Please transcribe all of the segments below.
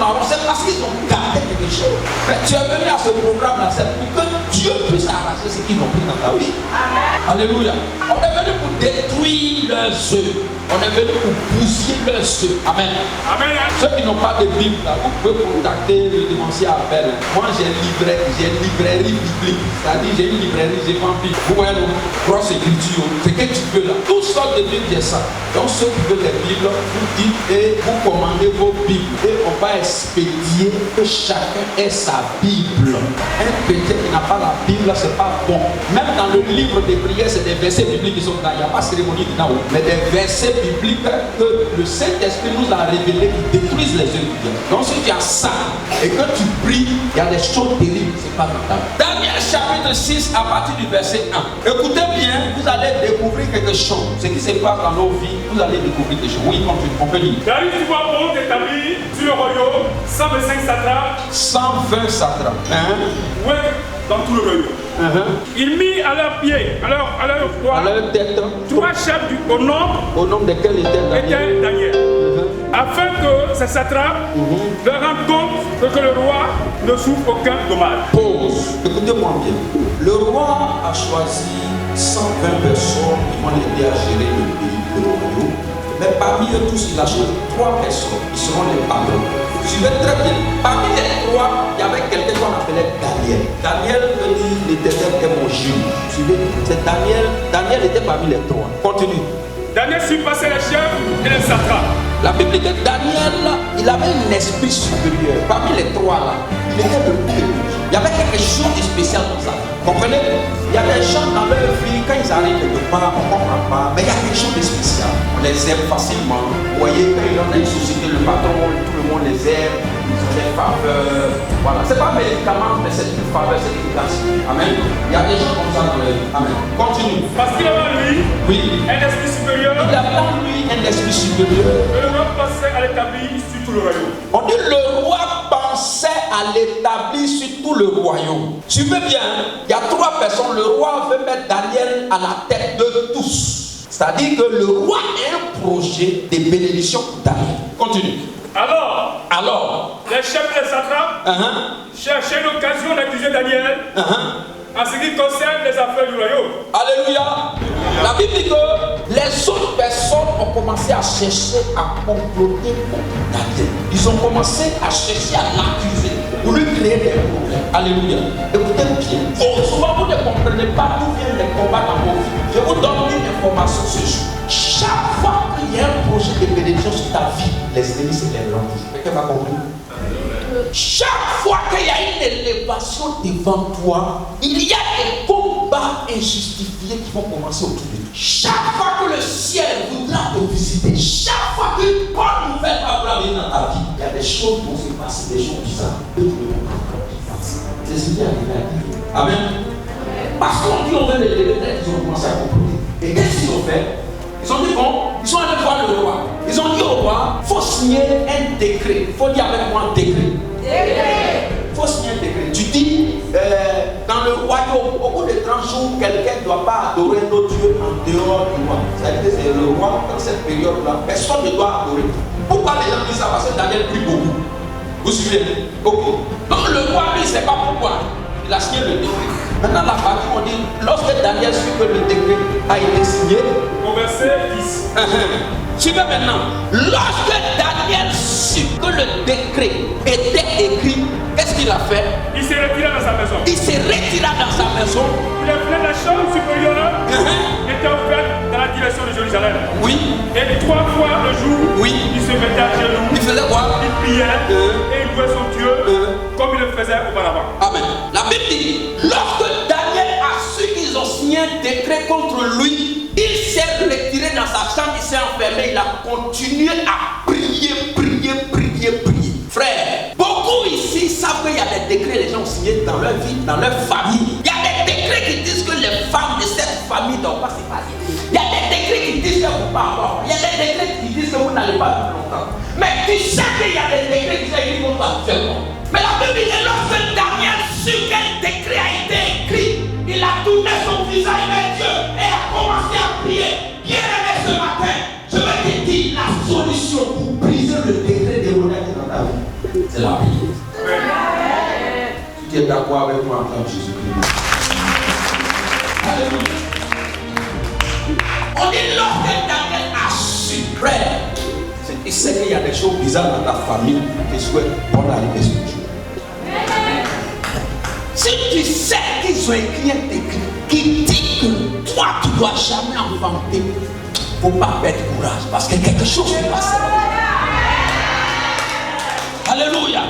marrons, c'est parce qu'ils ont gardé quelque chose. Mais tu es venu à ce programme-là, c'est pour que Dieu puisse arracher ce qu'ils ont pris dans ta vie. Amen. Alléluia. On est venu pour détruire leurs œufs. On est venu pour bousiller leurs œufs. Amen. Amen. Ceux qui n'ont pas de Bible, là, vous pouvez contacter le dénoncier Abel. Moi, j'ai une librairie biblique. C'est-à-dire, j'ai une librairie, j'ai pas Bible. Vous voyez, grosse écriture, c'est que tu veux là. Toutes sortes de Bibles, j'ai ça. Donc, ceux qui veulent les Bibles, vous dites et vous commandez vos Bibles. Et on va expédier que chacun ait sa Bible. Un chrétien qui n'a pas la Bible, c'est pas bon. Même dans le livre des prières, c'est des versets bibliques qui sont là. Il n'y a pas de cérémonie dedans, mais des versets bibliques que le Saint-Esprit nous a révélés qui détruisent les œuvres du diable. Donc, si tu as ça et que tu pries, il y a des choses terribles, c'est pas normal. Daniel chapitre 6 à partir du verset 1. Écoutez bien, vous allez découvrir quelque chose. Ce qui se passe dans nos vies, vous allez découvrir quelque chose. Oui, on peut lire. Darius du roi Bon établit sur le royaume 125 satrapes. 120 satrapes. Oui, dans tout le royaume. Il mit à leurs pieds, à leur tête, 3 chefs au nombre desquels était Daniel. Afin que ces satrapes leur rendent compte que le roi ne souffre aucun dommage. Pause. Écoutez-moi bien. Le roi a choisi 120 personnes qui vont l'aider à gérer le pays, le royaume. Mais parmi eux tous, il a choisi 3 personnes qui seront les patrons. Suivez très bien. Parmi les 3, il y avait quelqu'un qu'on appelait Daniel. Daniel veut dire l'Éternel est mon juge. Suivez, c'est Daniel. Daniel était parmi les 3. Continue. Daniel surpassait les chefs et les satrapes. La Bible dit que Daniel, il avait un esprit supérieur. Parmi les 3 là, il était le plus. Il y avait quelque chose de spécial dans ça. Comprenez? Il y a des gens dans leur vie, quand ils arrivent quelque part, on ne comprend pas, mais il y a quelque chose de spécial. On les aime facilement. Vous voyez, quand ils ont une société, le patron, tout le monde les aime, ils ont des faveurs. Voilà. Ce n'est pas un médicament, mais c'est une faveur, c'est une grâce. Amen. Il y a des gens comme ça dans leur vie. Amen. Continue. Parce qu'il avait en lui un esprit supérieur. Il avait en lui un esprit supérieur. Et le roi pensait à l'établir sur tout le royaume. On dit le roi pensait à l'établir sur tout le royaume. Suivez bien, il y a 3 personnes. Le roi veut mettre Daniel à la tête de tous. C'est-à-dire que le roi a un projet de bénédiction pour Daniel. Continue. Alors, les chefs et les satrapes cherchaient une occasion d'accuser Daniel en ce qui concerne les affaires du royaume. Alléluia. La Bible dit que les autres personnes ont commencé à chercher à comploter contre Daniel. Ils ont commencé à chercher à l'accuser pour lui créer des problèmes. Alléluia. Écoutez bien. Souvent vous ne comprenez pas d'où viennent les combats dans vos vies. Je vous donne une information ce jour. Chaque fois qu'il y a un projet de bénédiction sur ta vie, les ennemis se lèvent. Quelqu'un m'a compris? Chaque fois qu'il y a une élévation devant toi, il y a des combats injustifiés qui vont commencer autour de toi. Chaque fois que le ciel voudra te visiter, chaque fois qu'une bonne nouvelle va venir dans ta vie, il y a des choses qui vont se passer, des choses bizarres. C'est ce qui est arrivé à Dieu. Amen. Parce qu'on dit on veut les retraites, ils ont commencé à comploter. Et qu'est-ce qu'ils ont fait? Ils ont dit bon, ils sont allés voir le roi. Ils ont dit au roi, il faut signer un décret. Il faut dire avec moi un décret. Il faut signer un décret. Tu dis, dans le royaume, au bout de 30 jours, quelqu'un ne doit pas adorer nos dieux en dehors du roi. C'est-à-dire que c'est le roi, dans cette période-là, personne ne doit adorer. Pourquoi les gens disent ça? Parce que Daniel prie beaucoup. Vous suivez? Beaucoup. Donc le roi, lui, il ne sait pas pourquoi. Il a signé le décret. Maintenant, la partie, on dit, lorsque Daniel sut que le décret a été signé, au verset 10. Suivez maintenant. Lorsque Daniel sut que le décret était écrit, qu'est-ce qu'il a fait? Il s'est retiré dans sa maison. Il s'est retiré dans sa maison. Les fenêtres de la chambre supérieure étaient ouvertes dans la direction de Jérusalem. Oui. Et 3 fois le jour, il se mettait à genoux. Il faisait quoi? Il priait et il louait son Dieu comme il le faisait auparavant. Amen. La Bible dit, lorsque Daniel a su qu'ils ont signé un décret contre lui, il s'est retiré dans sa chambre, il s'est enfermé, il a continué à prier. Frère, beaucoup ici savent qu'il y a des décrets que les gens ont signés dans leur vie, dans leur famille. Il y a des décrets qui disent que les femmes de cette famille ne doivent pas se marier. Il y a des décrets qui disent que vous ne pouvez pas avoir. Il y a des décrets qui disent que vous n'allez pas vivre longtemps. Mais tu sais qu'il y a des décrets qui disent qu'on va actuellement. Mais la Bible dit que lorsque Daniel sut quel décret a été écrit, il a tourné son visage vers Dieu et a commencé à prier. Bien-aimé, ce matin, je vais te dire la solution pour briser le décret de l'honneur dans ta vie. C'est la prière. Tu es d'accord avec moi en tant que Jésus-Christ. Alléluia. On dit lorsque Daniel a su prier, il sait qu'il y a des choses bizarres dans ta famille qui souhaitent bonne arrivée sur le jour. Si tu sais qu'ils ont écrit un écrit qui dit que toi tu ne dois jamais enfanter, il ne faut pas perdre courage parce que quelque chose se passe. Alléluia.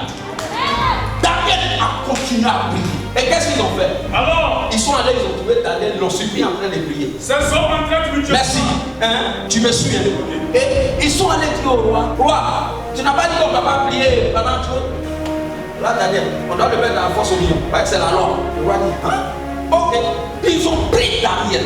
Daniel a continué à prier. Et qu'est-ce qu'ils ont fait? Alors, ils sont allés, ils ont trouvé Daniel, ils l'ont supplié en train de prier. ces hommes en train de me dire. Merci. Hein? Tu me suis. Et ils sont allés dire au roi, roi, tu n'as pas dit qu'on ne va pas prier pendant tout. Là, Daniel, on doit le mettre dans la force au lion. Parce que c'est la loi. Le roi dit, hein? Ok. Ils ont pris Daniel.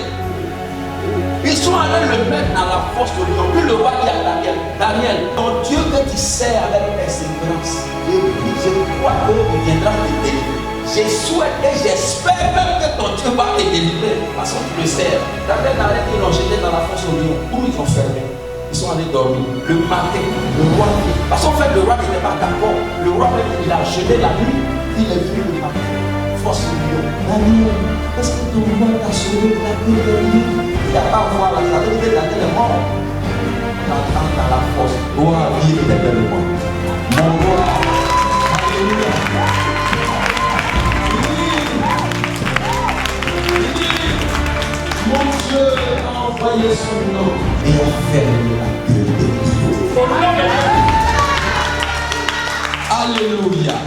Ils sont allés le mettre dans la force au lion. Puis le roi dit à Daniel, Daniel, ton Dieu que tu sers avec persévérance, je crois qu'il viendra te délivrer. Je souhaite et j'espère même que ton Dieu va te délivrer parce que tu le sers. Daniel n'a rien dit, ils l'ont jeté dans la force au lion. Où ils ont fermé. Ils sont allés dormir. Le matin, le roi, parce qu'en fait, le roi n'était pas d'accord. Le roi, il a jeté la nuit. Il est venu le matin. Force au lion. Daniel, est-ce que ton roi t'a sauvé la nuit de nuit? Il n'a pas voir la vérité. Daniel est mort. On entend dans la force. Roi, vive éternellement. Mon roi. Alléluia. Mon Dieu a envoyé son nom et a fermé la gueule des lions. Alléluia.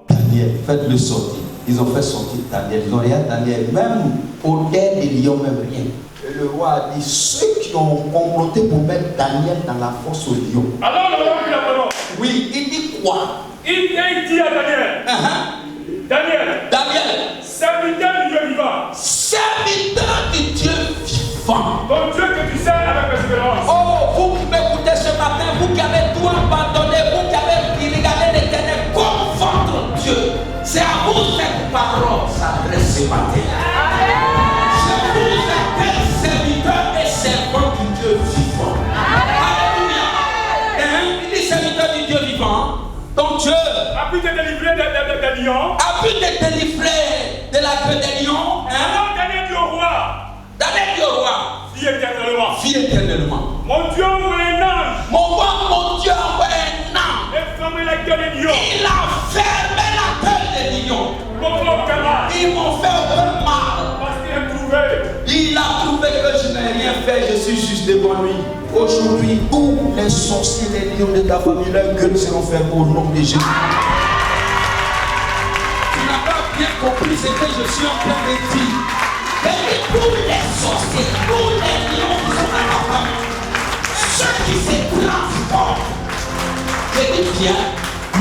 Daniel, faites-le sortir. Ils ont fait sortir Daniel. Ils n'ont rien Daniel, même au terre des lions, même rien. Et le roi a dit, ceux qui ont comploté pour mettre Daniel dans la fosse aux lions. Alors le roi dit la parole. Oui, il dit quoi? Il dit à Daniel. Daniel, serviteur du Dieu vivant. Serviteur du Dieu vivant. Ton Dieu que tu sers avec persévérance. Oh, vous qui m'écoutez ce matin, vous qui avez tout abandonné, vous qui avez regardé l'Éternel comme votre Dieu, c'est à vous cette parole s'adresse ce matin. Je vous appelle serviteur et servant du Dieu vivant. Alléluia. Il dit serviteur du Dieu vivant. Ton Dieu a pu te délivrer des lions. A pu te délivrer de la queue des lions. Alors Daniel dit au roi. Daniel dit au roi. Vis éternellement. Vis éternellement. Mon Dieu envoie un ange. Mon Dieu envoie un ange. Et fermé la gueule des lions. Il a fermé la gueule des lions. Ils m'ont fait aucun mal. Parce qu'il a trouvé. Il a trouvé que je n'ai rien fait. Je suis juste devant lui. Aujourd'hui, tous les sorciers, les lions de ta famille, leurs gueules seront fermées au nom de Jésus. Tu n'as pas bien compris ce que je suis en train de dire. Et tous les sorciers, tous les lions qui sont dans ta famille, ceux qui se transforment, et bien,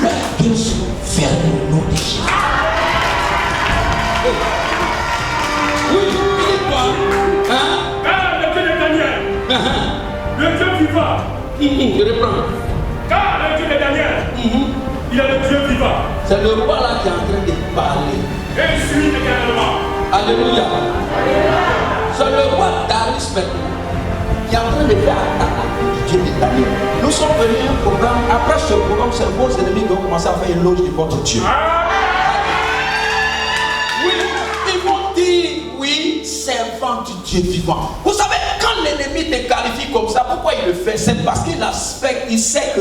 leurs gueules seront fermées au nom de Jésus. Oui, il dit quoi? Car le Dieu de Daniel. Le Dieu vivant. Je reprends. Car le Dieu de Daniel, il est le Dieu vivant. C'est le roi là qui est en train de parler. Et il suit éternellement. Alléluia. C'est le roi Darius maintenant qui est en train de faire attaque du Dieu de Daniel. Nous sommes venus à un programme. Après ce programme, c'est vos ennemis qui ont commencé à faire une loge de votre Dieu. Oui, ils vont dire oui, servant du Dieu vivant. Vous savez, quand l'ennemi te qualifie comme ça, pourquoi il le fait? C'est parce qu'il aspecte, il sait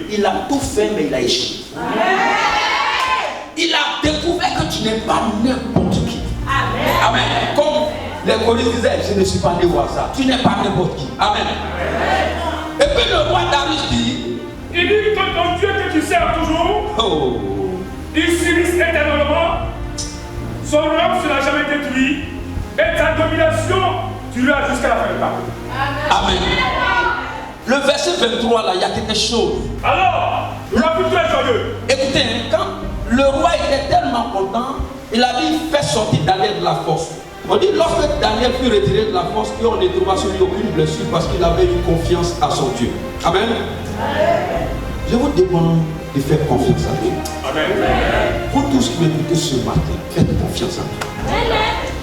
qu'il a tout fait, mais il a échoué. Il a découvert que tu n'es pas n'importe qui. Amen. Comme les Corinthiens disaient, je ne suis pas né voir ça. Tu n'es pas n'importe qui. Amen. Et puis le roi Darius dit, il dit que ton Dieu que tu sers toujours, il subisse éternellement. Son règne ne sera jamais détruit et ta domination durera jusqu'à la fin du temps. Amen. Le verset 23 là, il y a quelque chose. Alors, le roi fut très joyeux. Écoutez, quand le roi était tellement content, il a dit fais sortir Daniel de la force. On dit lorsque Daniel fut retiré de la force, et on ne trouva sur lui aucune blessure parce qu'il avait eu confiance à son Dieu. Amen. Je vous demande de faire confiance à Dieu. Amen. Vous tous qui m'écoutez ce matin, faites confiance à Dieu.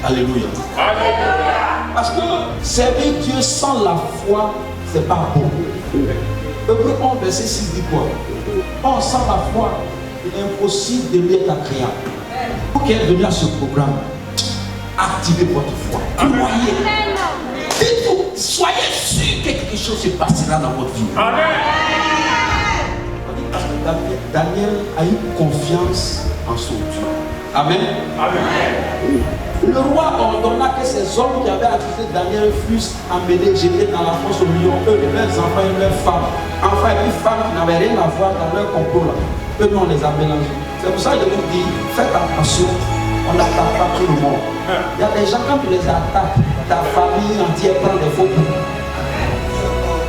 Alléluia. Alléluia. Parce que servir Dieu sans la foi, c'est pas bon. Hébreux 11, verset 6 dit quoi? Or, sans la foi, il est impossible de lui être agréable. Vous qui êtes venu à ce programme, activez votre foi. Croyez. Dites-vous, soyez sûr que quelque chose se passera dans votre vie. Amen. Parce que Daniel a eu confiance en son Dieu. Amen. Amen. Le roi ordonna que ces hommes qui avaient accusé Daniel fussent emmenés, jetés dans la fosse au lion, eux, leurs enfants et leurs femmes. Enfants et puis femmes qui n'avaient rien à voir dans leur complot là. Eux, nous, on les a mélangés. C'est pour ça que je vous dis, faites attention, on n'attaque pas tout le monde. Il y a des gens, quand tu les attaques, ta famille entière prend des faux coups.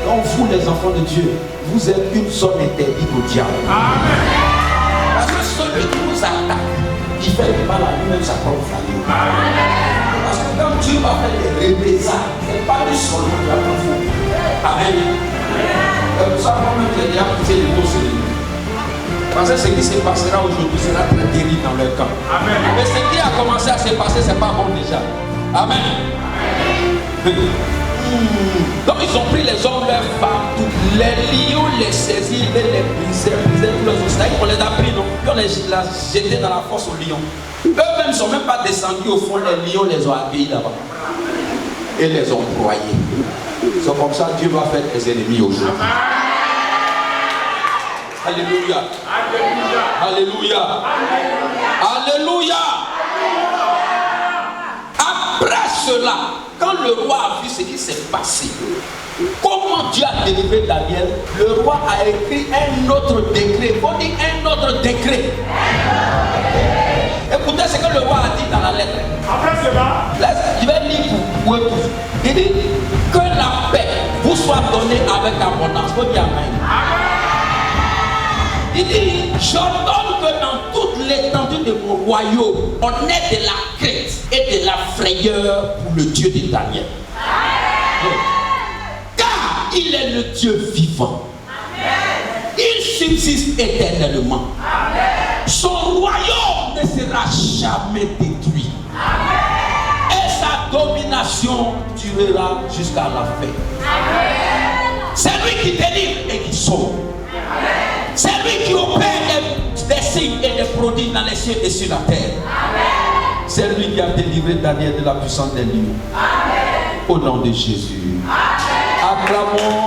Donc vous, les enfants de Dieu, vous êtes une zone interdite au diable. Amen. Parce que celui qui vous attaque, il fait du mal à lui-même sa propre famille. Parce que quand Dieu va faire des représailles, ce n'est pas lui seul qui va le faire. Amen. C'est pour ça que moi-même j'ai déjà poussé les mots sur lui. Parce que ce qui se passera aujourd'hui sera très terrible dans leur camp. Amen. Mais ce qui a commencé à se passer, ce n'est pas bon déjà. Amen. Donc ils ont pris les hommes, leurs femmes, les lions, les saisirent et les brisaient tous les os. On les a pris, non? Puis on les a jetés dans la fosse aux lions. Eux-mêmes ne sont même pas descendus au fond, les lions les ont accueillis là-bas. Et les ont broyés. C'est comme ça que Dieu va faire des ennemis aujourd'hui. Alléluia. Alléluia. Alléluia. Après cela, quand le roi a vu ce qui s'est passé, comment Dieu a délivré Daniel, le roi a écrit un autre décret. Il faut dire un autre décret. Écoutez ce que le roi a dit dans la lettre. Après cela, je vais lire pour vous. Il dit que la paix vous soit donnée avec abondance. Faut dire amen. Il dit, j'ordonne que dans toute l'étendue de mon royaume, on ait de la crainte et de la frayeur pour le Dieu de Daniel. Amen. Car il est le Dieu vivant. Amen. Il subsiste éternellement. Amen. Son royaume ne sera jamais détruit. Amen. Et sa domination durera jusqu'à la fin. Amen. C'est lui qui délivre et qui sauve. Amen. C'est lui qui opère des signes et des prodiges dans les cieux et sur la terre. Amen. C'est lui qui a délivré Daniel de la puissance des lions. Amen. Au nom de Jésus. Amen. Acclamons.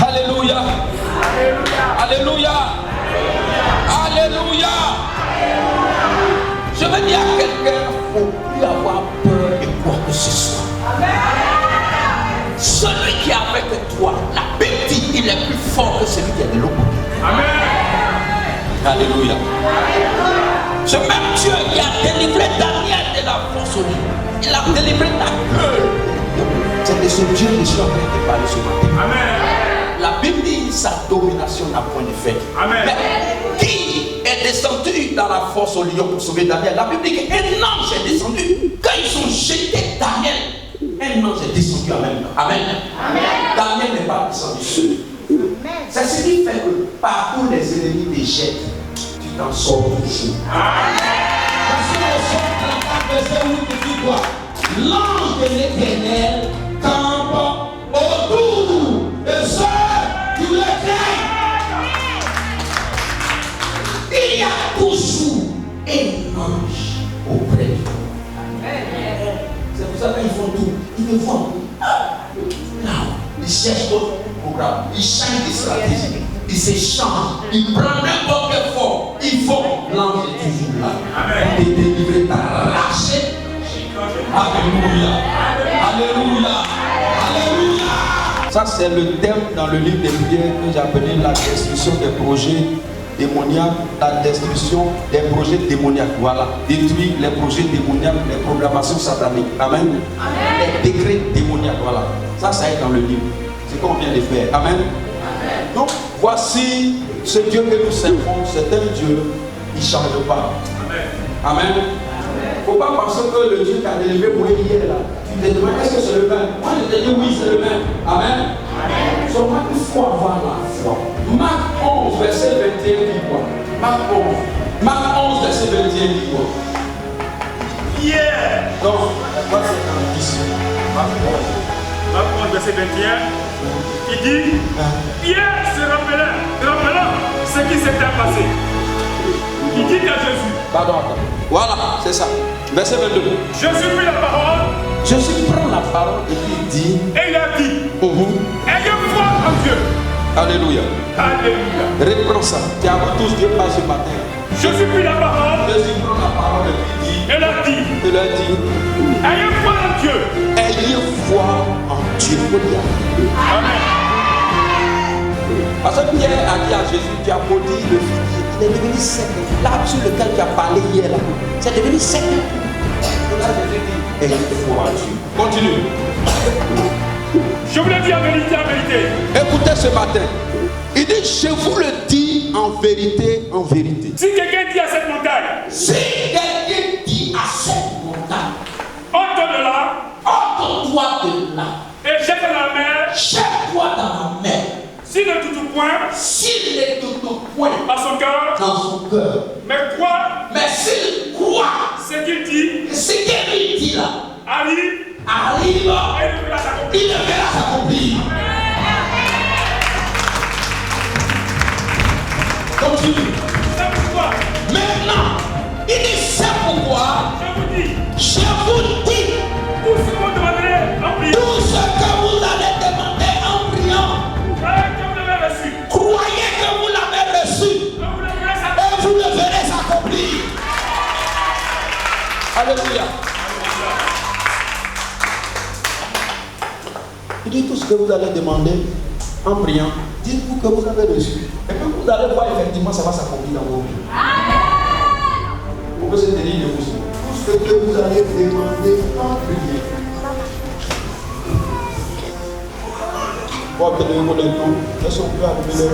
Alléluia. Alléluia. Alléluia. Je veux dire à quelqu'un, il ne faut plus avoir peur de quoi que ce soit. Amen. Celui qui est avec toi, la Bible dit, il est plus fort que celui qui est de l'autre côté. Amen. Alléluia. Ce même Dieu qui a délivré Daniel de la force au lit, il a délivré Daniel. C'est de ce Dieu que je suis en train de parler ce matin. Amen. La Bible dit, sa domination n'a point de fait. Amen. Mais qui est descendu dans la force au lion pour sauver Daniel? La Bible dit qu'un ange est descendu. Quand ils ont jeté Daniel, un ange est descendu en même temps. Amen. Amen. Daniel n'est pas descendu seul. C'est ce qui fait que partout les ennemis te jettent, tu t'en sors toujours. Parce que le son de la verset où tu dis quoi? L'ange de l'Éternel campe autour de ceux qui le craignent. Il y a toujours un ange auprès de toi. C'est pour ça qu'ils font tout. Ils me font tout. Ils cherchent d'autres programmes. Ils changent des stratégies. Ils s'échangent. Ils prennent n'importe quel fort. Ils font. L'ange est toujours là. Amen. Et délivré, t'arracher. Alléluia. Alléluia. Alléluia. Ça, c'est le thème dans le livre des prières que j'ai appelé la destruction des projets démoniaques, la destruction des projets démoniaques. Voilà. Détruire les projets démoniaques, les programmations sataniques. Amen. Amen. Les décrets démoniaques. Voilà. Ça est dans le livre. C'est qu'on vient de faire. Amen. Amen. Donc, voici ce Dieu que nous servons. C'est un Dieu qui ne change pas. Amen. Amen. Il ne faut pas penser que le Dieu qui a délivré Moïse hier là, tu te demandes est-ce que c'est le même? Moi je te dis oui, c'est le même. Amen. Amen. Seulement il faut avoir la foi. Marc 11, verset 21 dit quoi? Marc 11, verset 21 dit quoi? Pierre. Donc, moi c'est dans 10. Marc 11, verset 21. Il dit, Pierre se rappelant ce qui s'était passé. Il dit à Jésus. Pardon, attends. Voilà, c'est ça. Verset 22. Jésus prit la parole. Jésus prend la parole et puis il dit. Et il a dit, ayez foi en Dieu. Alléluia. Alléluia. Reprends ça. Tu as tous Dieu pas ce matin. Jésus prit la parole. Jésus prend la parole et puis dit. Il a dit. Il a dit. Ayez foi en Dieu. Ayez foi en Dieu. Amen. Parce que Pierre a dit à Jésus, tu as maudit le figuier. Il est devenu sec. L'arbre sur lequel tu as parlé hier, là, c'est devenu sec. Et là, Jésus dit, ayez foi en Dieu. Continue. Je vous le dis en vérité, en vérité. Écoutez ce matin. Il dit, je vous le dis en vérité, en vérité. Si quelqu'un dit à cette montagne, Si quelqu'un dit à cette montagne, ôte de là, ôte-toi de là, et jette dans la mer, jette-toi dans la mer. si de tout point, S'il est de tout point à son cœur, dans son cœur, mais croit mais s'il croit, ce qu'il dit, ce qu'il lui dit là, arrive, arrive, et il verra s'accomplir. il le verra s'accomplir. Continue. C'est pourquoi, Maintenant, il dit c'est pourquoi je vous dis, je vous dis tout ce que vous demanderez en priant, tout ce que vous allez demander en priant. croyez que vous l'avez reçu, Croyez que vous l'avez reçu que vous le verrez et s'accomplir. vous le verrez s'accomplir. Alléluia. Il dit tout ce que vous allez demander en priant. Dites-vous que vous avez reçu. Et que vous allez voir effectivement ça va s'accomplir dans vos vies. Vous pouvez se tenir de vous. Tout ce que vous allez demander en priant. Bon, tenez-vous les dos. Laissons-nous allumer les